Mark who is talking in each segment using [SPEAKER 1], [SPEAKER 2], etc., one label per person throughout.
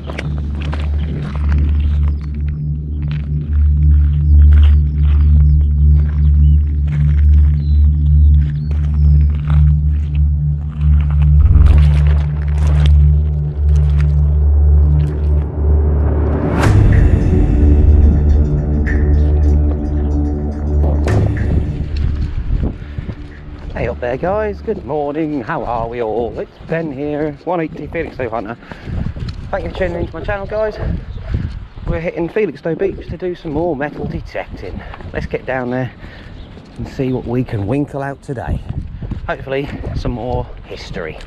[SPEAKER 1] Hey up there guys, good morning, how are we all? It's Ben here, 180 Felixstowe Hunter. Thank you for tuning into my channel guys. We're hitting Felixstowe Beach to do some more metal detecting. Let's get down there and see what we can winkle out today. Hopefully some more history.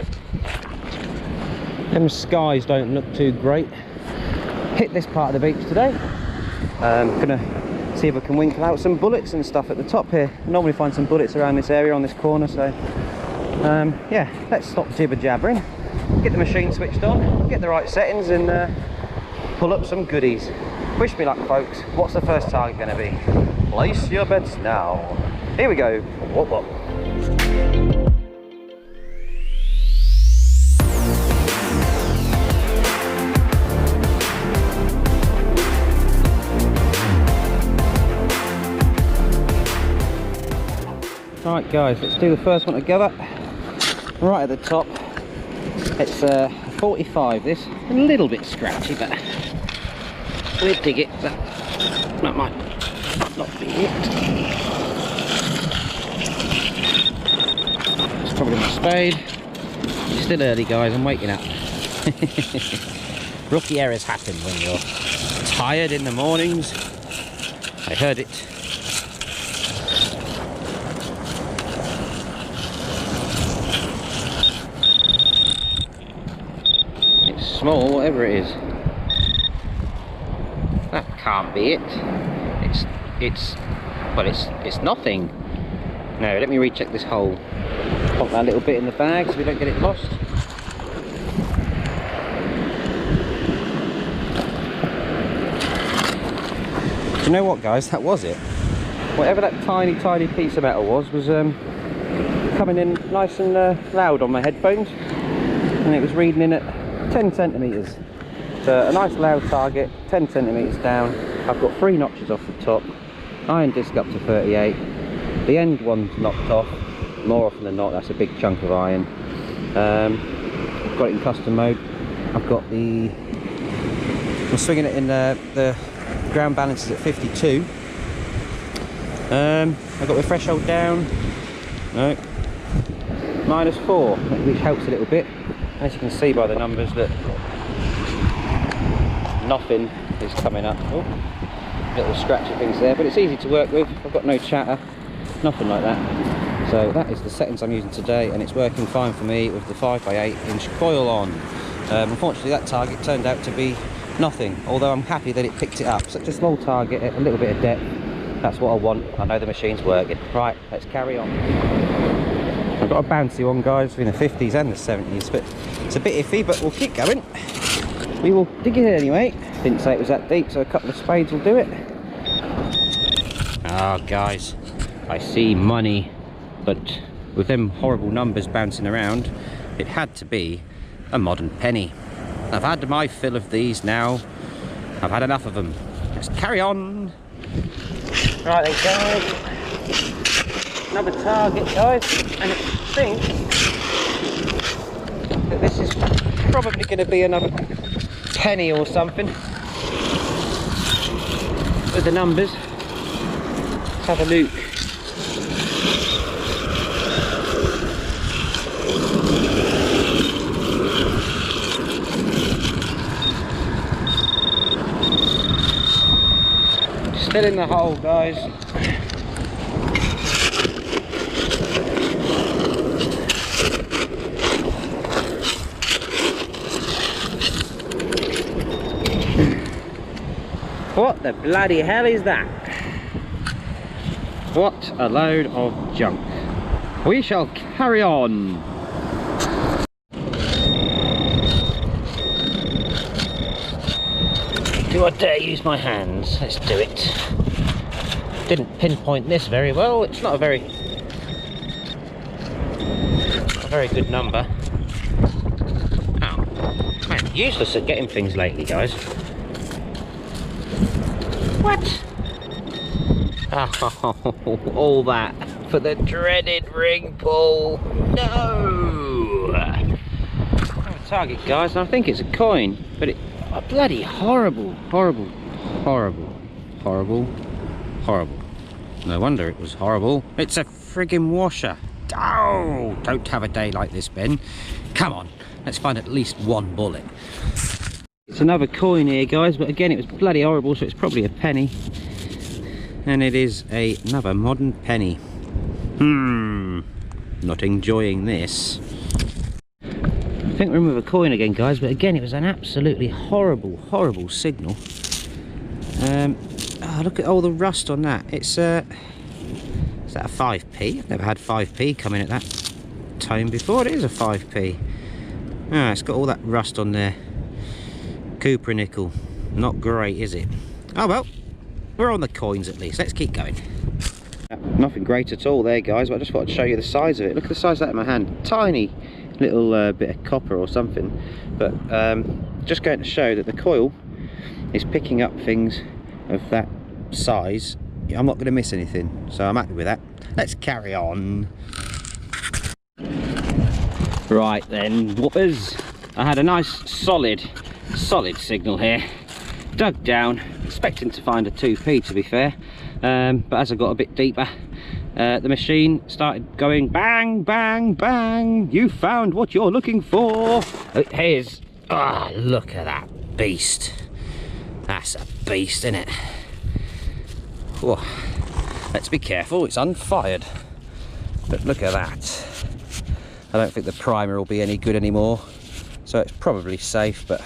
[SPEAKER 1] Them skies don't look too great. Hit this part of the beach today. Gonna see if I can winkle out some bullets and stuff at the top here. I normally find some bullets around this area on this corner, so yeah, let's stop jibber jabbering, get the machine switched on, get the right settings and pull up some goodies. Wish me luck folks. What's the first target going to be? Place your bets now. Here we go. Whoop, whoop. Right guys, let's do the first one together. Right at the top, it's 45 this, a little bit scratchy but we'll dig it, but that might not be it. It's probably my spade. It's still early guys, I'm waking up. Rookie errors happen when you're tired in the mornings. I heard it. Small, whatever it is. That can't be it. It's nothing. No, let me recheck this hole. Pop that little bit in the bag so we don't get it lost. Do you know what guys, that was it. Whatever that tiny piece of metal was coming in nice and loud on my headphones, and it was reading in at 10 centimetres. So a nice loud target, 10 centimetres down. I've got 3 notches off the top, iron disc up to 38. The end one's knocked off, more often than not that's a big chunk of iron. I've got it in custom mode. I've got I'm swinging it in the ground balance is at 52. I've got the threshold down, no, -4, which helps a little bit. As you can see by the numbers that nothing is coming up. Oh, little scratchy things there, but it's easy to work with. I've got no chatter, nothing like that. So that is the settings I'm using today, and it's working fine for me with the 5x8 inch coil on. Unfortunately that target turned out to be nothing, although I'm happy that it picked it up. Such a small target at a little bit of depth, that's what I want. I know the machine's working. Right, let's carry on. I've got a bouncy one guys, in the 50s and the 70s, but it's a bit iffy, but we'll keep going. We will dig it anyway. Didn't say it was that deep, so a couple of spades will do it. Ah guys, I see money, but with them horrible numbers bouncing around, it had to be a modern penny. I've had my fill of these now. I've had enough of them. Let's carry on. Right then guys. Another target guys, and I think that this is probably going to be another penny or something with the numbers. Let's have a look. Still in the hole guys. What the bloody hell is that? What a load of junk. We shall carry on. Do I dare use my hands? Let's do it. Didn't pinpoint this very well. It's not a very good number. Oh, man. useless at getting things lately, guys. What? Oh, all that for the dreaded ring pull. No! Target, guys, and I think it's a coin, but it bloody horrible. No wonder it was horrible. It's a friggin' washer. Oh, don't have a day like this, Ben. Come on, let's find at least one bullet. It's another coin here, guys, but again, it was bloody horrible, so it's probably a penny. And it is another modern penny. Not enjoying this. I think we're in with a coin again, guys, but again, it was an absolutely horrible signal. Oh, look at all the rust on that. Is that a 5p? I've never had 5p come in at that tone before. It is a 5p. Ah, it's got all that rust on there. Cooper nickel. Not great, is it? Oh well, we're on the coins at least. Let's keep going. Nothing great at all there, guys, but I just thought I'd show you the size of it. Look at the size of that in my hand. Tiny little bit of copper or something, but just going to show that the coil is picking up things of that size. I'm not going to miss anything, so I'm happy with that. Let's carry on. Right then, whoopers, I had a nice solid signal here. Dug down, expecting to find a 2p, to be fair, but as I got a bit deeper, the machine started going bang, bang, bang. You found what you're looking for. Here's, look at that beast. That's a beast, isn't it? Whoa. Let's be careful, it's unfired. But look at that. I don't think the primer will be any good anymore, so it's probably safe, but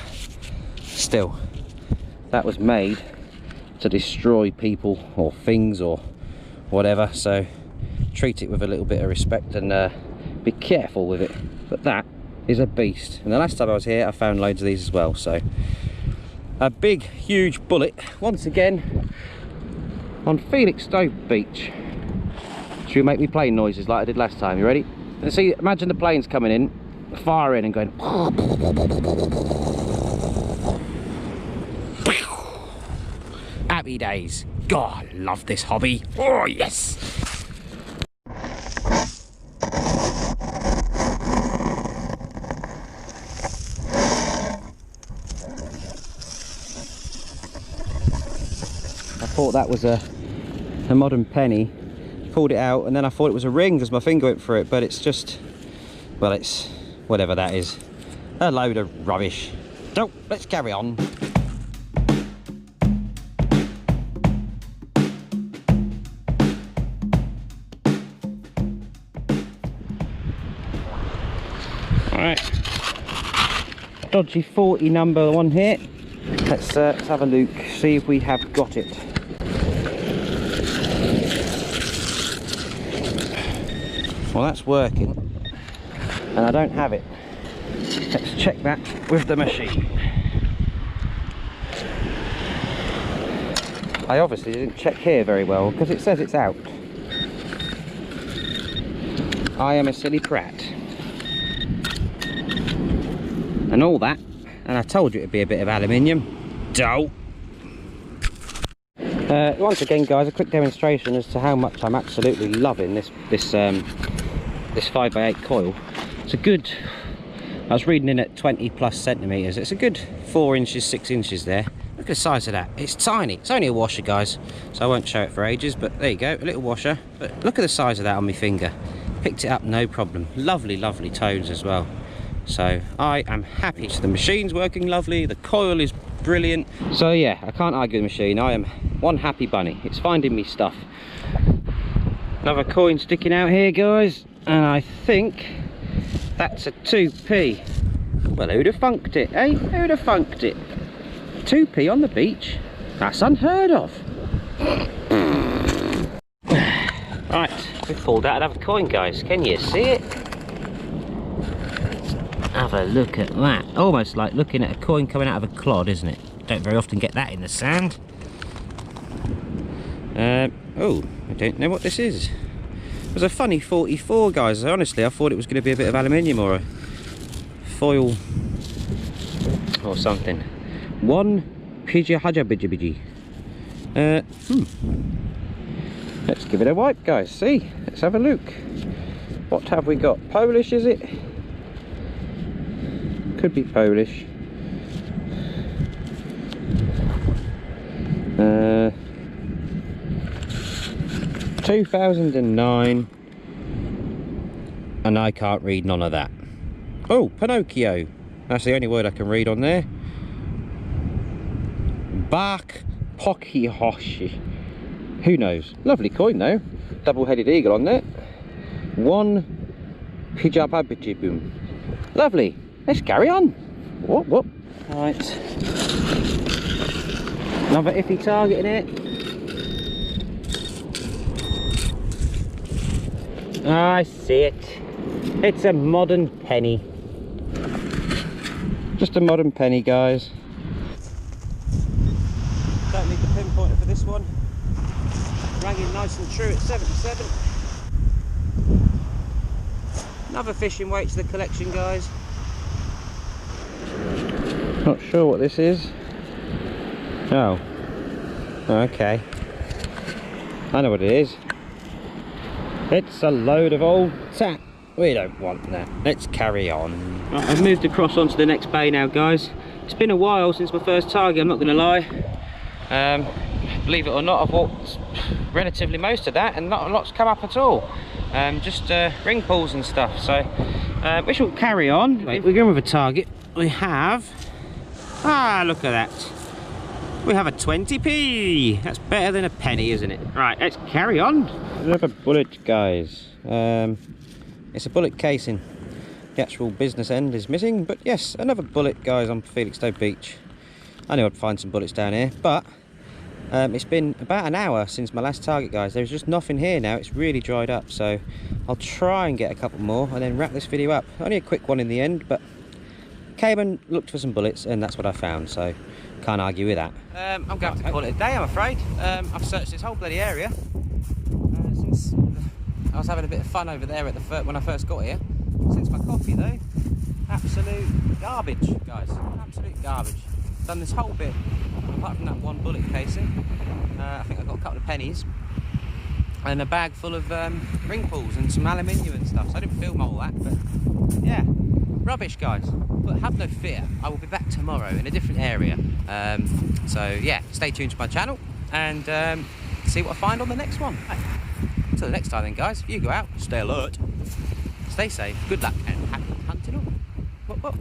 [SPEAKER 1] still, that was made to destroy people or things or whatever, so treat it with a little bit of respect and be careful with it. But that is a beast, and the last time I was here I found loads of these as well. So a big huge bullet once again on Felixstowe Beach. Should we make me plane noises like I did last time? You ready? And see, imagine the planes coming in, firing and going happy days. God, I love this hobby. Oh yes. I thought that was a modern penny. Pulled it out and then I thought it was a ring because my finger went through it, but it's just, well, it's whatever that is. A load of rubbish. So let's carry on. Alright, dodgy 40 number one here. Let's have a look, see if we have got it. Well, that's working, and I don't have it. Let's check that with the machine. I obviously didn't check here very well because it says it's out. I am a silly prat. And all that, and I told you it'd be a bit of aluminium. Dough. Once again, guys, a quick demonstration as to how much I'm absolutely loving this 5x8 coil. It's a good, I was reading in at 20 plus centimeters. It's a good 4 inches, 6 inches there. Look at the size of that. It's tiny. It's only a washer, guys, so I won't show it for ages, but there you go, a little washer. But look at the size of that on my finger. Picked it up no problem. Lovely tones as well. So I am happy. So the machine's working lovely, the coil is brilliant. So yeah, I can't argue with the machine. I am one happy bunny. It's finding me stuff. Another coin sticking out here, guys, and I think that's a 2p. Well, who'd have funked it, eh? Who'd have funked it? 2p on the beach? That's unheard of. Right, we've pulled out another coin, guys. Can you see it? Have a look at that. Almost like looking at a coin coming out of a clod, isn't it? Don't very often get that in the sand. Oh, I don't know what this is. It was a funny 44, guys. Honestly, I thought it was going to be a bit of aluminium or a foil. or something. One pidja haja bidja bidji. Let's give it a wipe, guys. See, let's have a look. What have we got? Polish, is it? Could be Polish. 2009, and I can't read none of that. Oh, Pinocchio. That's the only word I can read on there. Bach Pokihoshi. Who knows? Lovely coin though. Double-headed eagle on there. One Pijababijibum. Lovely. Let's carry on. Whoop whoop. Right. Another iffy target in it. I see it. It's a modern penny. Just a modern penny, guys. Don't need the pinpointer for this one. Rang in nice and true at 77. Another fishing weight to the collection, guys. Not sure what this is. Oh. Okay. I know what it is. It's a load of old tat. We don't want that. Let's carry on. Right, I've moved across onto the next bay now, guys. It's been a while since my first target, I'm not going to lie. Believe it or not, I've walked relatively most of that and not a lot's come up at all. Just ring pulls and stuff. So we shall carry on. Right, we're going with a target. We have... Ah, look at that. We have a 20p. That's better than a penny, isn't it? Right, let's carry on. Another bullet, guys. It's a bullet casing. The actual business end is missing, but yes, another bullet, guys, on Felixstowe Beach. I knew I'd find some bullets down here, but it's been about an hour since my last target, guys. There's just nothing here now. It's really dried up, so I'll try and get a couple more and then wrap this video up. Only a quick one in the end, but came and looked for some bullets, and that's what I found, so can't argue with that. I'm going to have to call it a day, I'm afraid. I've searched this whole bloody area since I was having a bit of fun over there at the when I first got here. Since my coffee, though, absolute garbage, guys. Absolute garbage. Done this whole bit, apart from that one bullet casing. I think I got a couple of pennies and a bag full of ring pulls and some aluminium and stuff. So I didn't film all that, but yeah. Rubbish, guys, but have no fear, I will be back tomorrow in a different area. So yeah, stay tuned to my channel and see what I find on the next one. Right. Until the next time then, guys, if you go out, stay alert, stay safe, good luck and happy hunting all. Whoop, whoop.